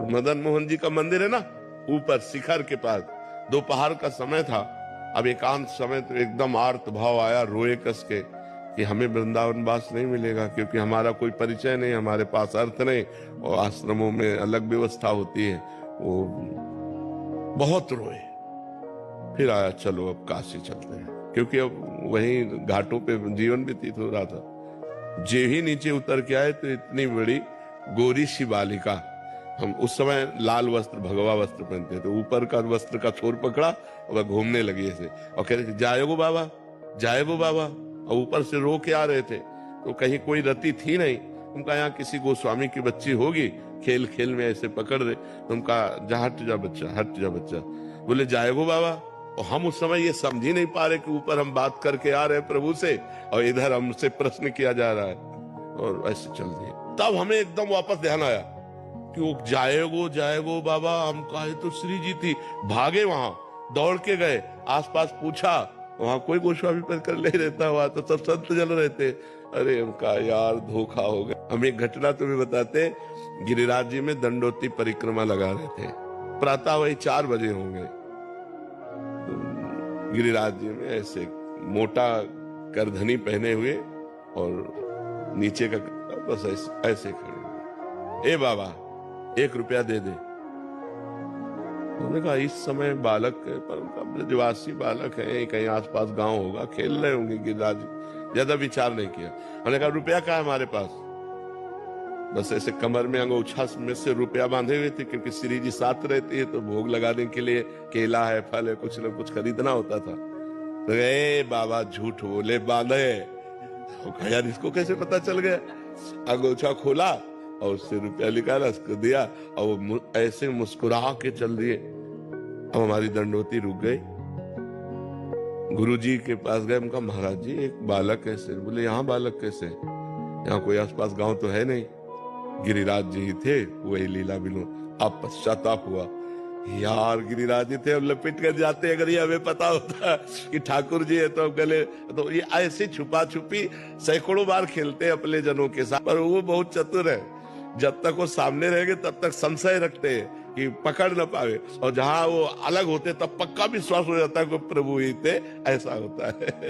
मदन मोहन जी का मंदिर है ना, ऊपर शिखर के पास। दोपहर का समय था। अब एकांत समय तो एकदम आर्त भाव आया, रोए कस के कि हमें वृंदावन वास नहीं मिलेगा, क्योंकि हमारा कोई परिचय नहीं, हमारे पास अर्थ नहीं, और आश्रमों में अलग व्यवस्था होती है। वो बहुत रोए। फिर आया, चलो अब काशी चलते हैं, क्योंकि अब वहीं घाटों पे जीवन व्यतीत हो रहा था। जे ही नीचे उतर के आए तो इतनी बड़ी गोरी सी बालिका, हम उस समय लाल वस्त्र भगवा वस्त्र पहनते थे, ऊपर का वस्त्र का छोर पकड़ा और वह घूमने लगी ऐसे, और कह रहे थे जाएगो बाबा, जाएगो बाबा, और ऊपर से रो के आ रहे थे। तो कहीं कोई रति थी नहीं। उनका यहाँ किसी गोस्वामी की बच्ची होगी, खेल खेल में ऐसे पकड़ रहे। उनका जा, हट जा बच्चा, हट जा बच्चा। बोले जाएगो बाबा। और हम उस समय ये समझ ही नहीं पा रहे कि ऊपर हम बात करके आ रहे हैं प्रभु से, और इधर हमसे प्रश्न किया जा रहा है, और ऐसे चल दिए। तब हमें एकदम वापस ध्यान आया कि वो जाएगो जाएगो बाबा, हम कहे तो श्री जी थी। भागे, वहां दौड़ के गए, आसपास पूछा, वहां कोई गोस्वामी पर कर ले रहता, वहां तो सब संत जन रहते। अरे उनका यार धोखा हो गया। हम एक घटना तुम्हें बताते, गिरिराज जी में दंडोती परिक्रमा लगा रहे थे। प्रातः वही 4 बजे होंगे। गिरिराज जी में ऐसे मोटा करधनी पहने हुए और नीचे का बस ऐसे खड़े। ए बाबा 1 रुपया दे दे। उन्होंने कहा इस समय बालक है, पर उनका ब्रजवासी बालक है, कहीं आसपास गांव होगा, खेल रहे होंगे। गिरिराज ज्यादा विचार नहीं किया। उन्होंने कहा रुपया कहाँ है हमारे पास? बस ऐसे कमर में अंगोछा में से रुपया बांधे हुए थे, क्योंकि श्री जी साथ रहती है तो भोग लगाने के लिए केला है, फल है, कुछ न कुछ खरीदना होता था। तो ए बाबा झूठ बोले, बांधे। तो यार इसको कैसे पता चल गया? अंगोछा खोला और उससे रुपया निकाला, उसको दिया, और वो ऐसे मुस्कुरा के चल दिए। अब हमारी दंडोती रुक गई। गुरुजी के पास गए, उनका महाराज जी एक बालक कैसे? बोले यहाँ बालक कैसे? यहाँ कोई आसपास गांव तो है नहीं। गिरिराज जी ही थे, वही लीला बिलो। अब पश्चाताप हुआ, यार गिरिराज जी थे, अब लपेट कर जाते। अगर ये हमें पता होता कि ठाकुर जी है तो गले, तो ये ऐसे छुपा छुपी सैकड़ों बार खेलते अपने जनों के साथ। पर वो बहुत चतुर है, जब तक वो सामने रहेंगे तब तक संशय रखते हैं कि पकड़ न पावे, और जहां वो अलग होते तब पक्का विश्वास हो जाता है कि प्रभु ही थे। ऐसा होता है।